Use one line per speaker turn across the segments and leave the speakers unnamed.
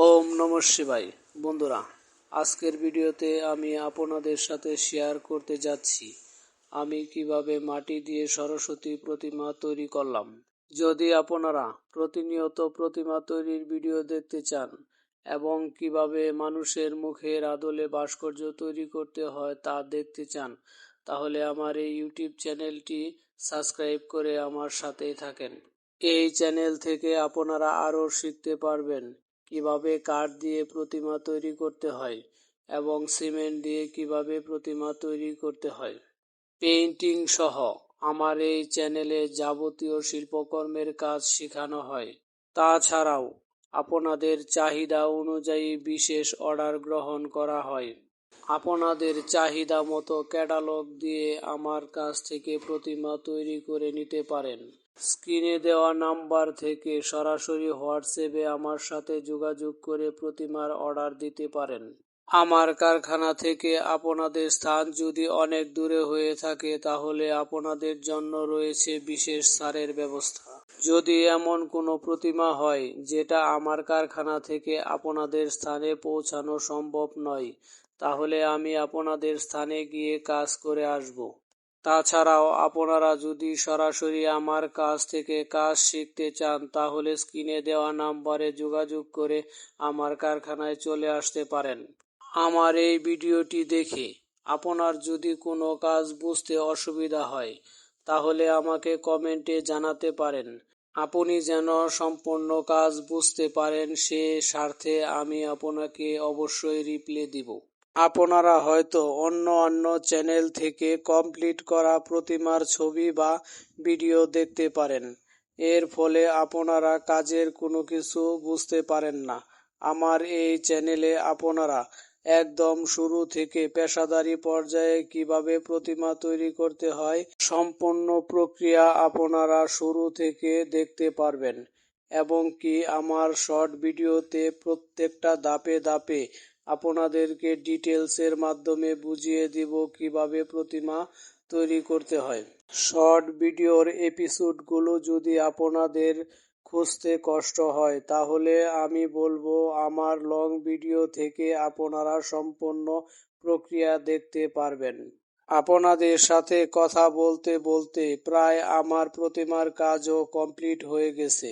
ওম নমঃ শিবায়। বন্ধুরা, আজকের ভিডিওতে আমি আপনাদের সাথে শেয়ার করতে যাচ্ছি আমি কিভাবে মাটি দিয়ে সরস্বতী প্রতিমা তৈরি করলাম। যদি আপনারা প্রতিনিয়ত প্রতিমা তৈরির ভিডিও দেখতে চান এবং কিভাবে মানুষের মুখের আদলে ভাস্কর্য তৈরি করতে হয় তা দেখতে চান, তাহলে আমার এই ইউটিউব চ্যানেলটি সাবস্ক্রাইব করে আমার সাথেই থাকেন। এই চ্যানেল থেকে আপনারা আরও শিখতে পারবেন কিভাবে কাঠ দিয়ে প্রতিমা তৈরি করতে হয় এবং সিমেন্ট দিয়ে কিভাবে প্রতিমা তৈরি করতে হয়। পেইন্টিং সহ আমার এই চ্যানেলে যাবতীয় শিল্পকর্মের কাজ শেখানো হয়। তাছাড়াও আপনাদের চাহিদা অনুযায়ী বিশেষ অর্ডার গ্রহণ করা হয়। আপনাদের চাহিদা মতো ক্যাটালগ দিয়ে আমার কাছ থেকে প্রতিমা তৈরি করে নিতে পারেন। স্ক্রিনে দেওয়া নাম্বার থেকে সরাসরি হোয়াটসঅ্যাপে আমার সাথে যোগাযোগ করে প্রতিমার অর্ডার দিতে পারেন। আমার কারখানা থেকে আপনাদের স্থান যদি অনেক দূরে হয়ে থাকে তাহলে আপনাদের জন্য রয়েছে বিশেষ ছাড়ের ব্যবস্থা। যদি এমন কোনো প্রতিমা হয় যেটা আমার কারখানা থেকে আপনাদের স্থানে পৌঁছানো সম্ভব নয়, তাহলে আমি আপনাদের স্থানে গিয়ে কাজ করে আসব। তাছাড়াও আপনারা যদি সরাসরি আমার কাছ থেকে কাজ শিখতে চান তাহলে স্ক্রিনে দেওয়া নাম্বারে যোগাযোগ করে আমার কারখানায় চলে আসতে পারেন। আমার এই ভিডিওটি দেখে আপনার যদি কোনো কাজ বুঝতে অসুবিধা হয় তাহলে আমাকে কমেন্টে জানাতে পারেন। আপনি যেন সম্পূর্ণ কাজ বুঝতে পারেন সে স্বার্থে আমি আপনাকে অবশ্যই রিপ্লাই দিব। আপনারা হয়তো অন্য চ্যানেল থেকে কমপ্লিট করা প্রতিমার ছবি বা ভিডিও দেখতে পারেন, এর ফলে আপনারা কাজের কোনো কিছু বুঝতে পারেন না। আমার এই চ্যানেলে আপনারা একদম শুরু থেকে পেশাদারি পর্যায়ে কিভাবে প্রতিমা তৈরি করতে হয় সম্পূর্ণ প্রক্রিয়া আপনারা শুরু থেকে দেখতে পারবেন এবং কি আমার শর্ট ভিডিওতে প্রত্যেকটা ধাপে ধাপে আপনাদেরকে ডিটেলসের মাধ্যমে বুঝিয়ে দিব কিভাবে প্রতিমা তৈরি করতে হয়। শর্ট ভিডিওর এপিসোডগুলো যদি আপনাদের খুঁজতে কষ্ট হয় তাহলে আমি বলবো আমার লং ভিডিও থেকে আপনারা সম্পূর্ণ প্রক্রিয়া দেখতে পারবেন। আপনাদের সাথে কথা বলতে বলতে প্রায় আমার প্রতিমার কাজও কমপ্লিট হয়ে গেছে।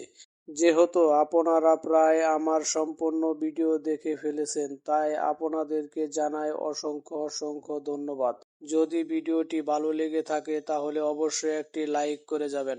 যেহেতু আপনারা প্রায় আমার সম্পূর্ণ ভিডিও দেখে ফেলেছেন তাই আপনাদেরকে জানাই অসংখ্য ধন্যবাদ। যদি ভিডিওটি ভালো লেগে থাকে তাহলে অবশ্যই একটি লাইক করে যাবেন।